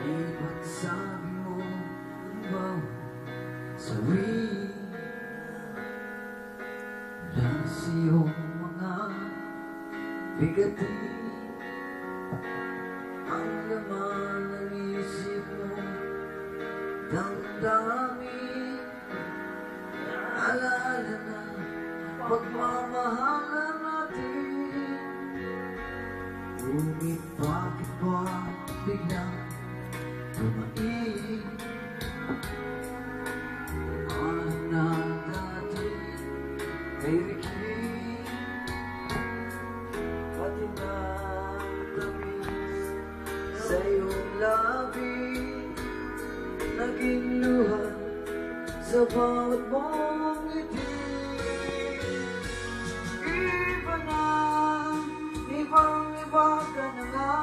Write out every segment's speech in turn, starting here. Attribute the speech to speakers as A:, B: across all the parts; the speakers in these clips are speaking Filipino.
A: Iba't sabi mo ang sawi dahil sa iyong mga bigatin ang laman ng isip mo damdamin alala na pagmamahalan natin ngunit bakit ba biglang tumain ang nagdating kay Ricky pati na tamis sa iyong labi naging luha sa bawat mong ngiti iba na ibang iba ka na nga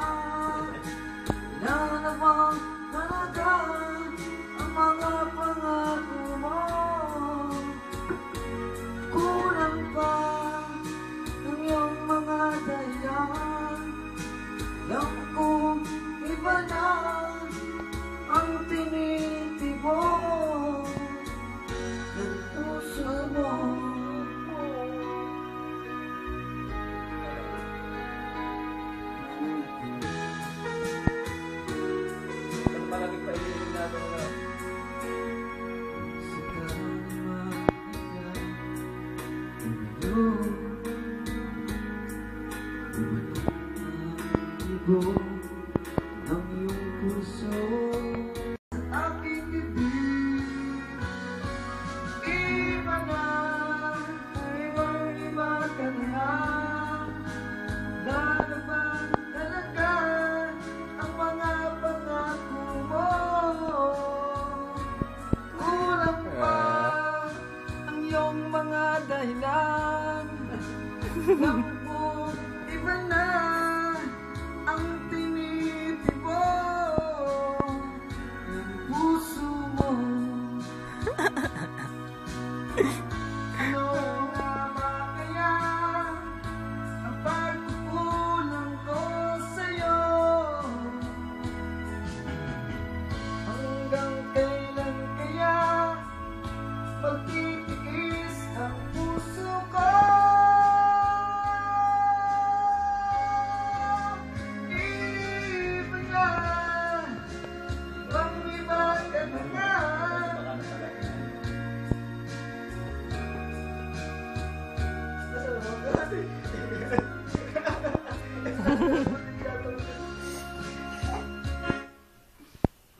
A: na namang talaga ang mga pangako mo kulang pa ng iyong mga dahilan alam kong iba na ang tinitibok ng puso mo
B: Malamig pa ilinig natin na
A: sa kalimayan uminom ibo ng iyong puso aking bibig iba na ibang iba ka na lalo ba talaga ang mga pangako mo kulang pa ang iyong mga dahilan alam ko iba na ang tinitibok ng puso mo ano nga ba kaya ang pagkukulang ko sa'yo hanggang kailan kaya magtitiis ang puso ko iba na ibang iba ka na nga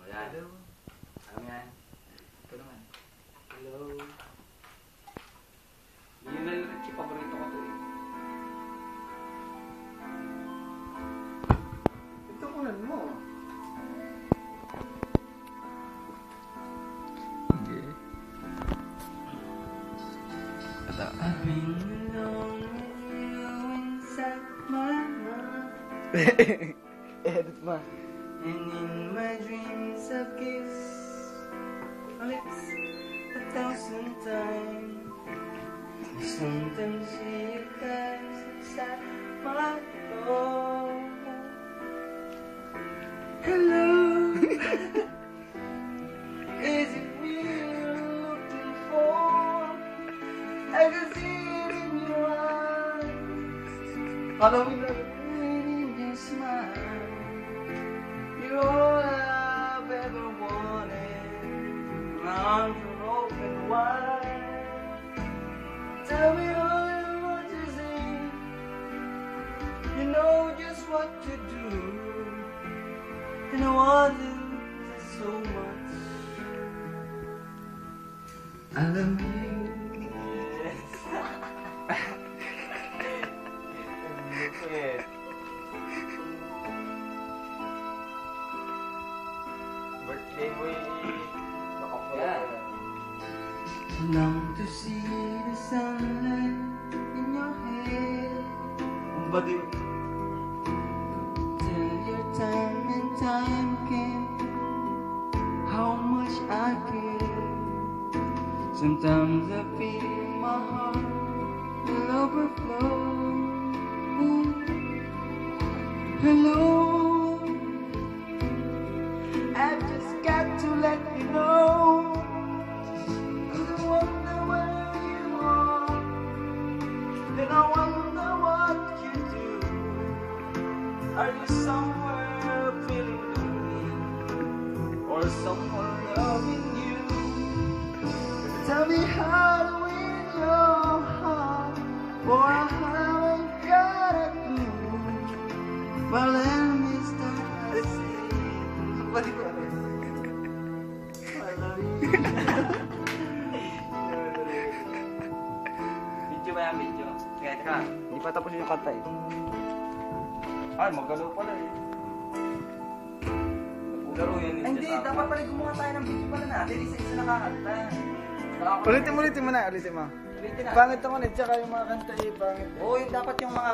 B: wala daw. Ano yan? Ito naman. Hello. Lionel Richie, paborito ko ito eh. Ito kunan mo.
A: okay
B: I've been alone inside my mind. Edit mo. And in my dreams I've kissed my lips 1,000 times. I sometimes see you guys inside my door. Hello. Is it me you're looking for? I can see it in your eyes. Follow me, brother. In your smile. You're all I've ever wanted. My arms are open wide. Tell me all you want to say. You know just what to do. And I want it so much. Alam niyo.
C: Lupit. Birthday mo
B: Yeah. Long to see the sunlight in your hair.
C: Badi.
B: Till your time and time came. How much I care. Sometimes I feel my heart will overflow. Ooh. Hello, I just got to let you know. I wonder where you are, and I wonder what you do. Are you somewhere feeling lonely, or someone loving you? Tell me how to win your heart, for I haven't got a clue. But let me start by saying, I love you.
C: Video ba yan, video? Kaya teka, hindi pa tapos yung kanta eh. Ay, magalaw pala eh. Laro yan.
B: Ay, hindi, dapat pala gumawa tayo ng video pala natin. Isa-isa nakakanta.
D: Ulitin mo na, ulitin mo.
B: Ulitin na.
D: Pangit naman eh, tsaka yung mga kanta eh, pangit.
B: Oo, yung dapat yung mga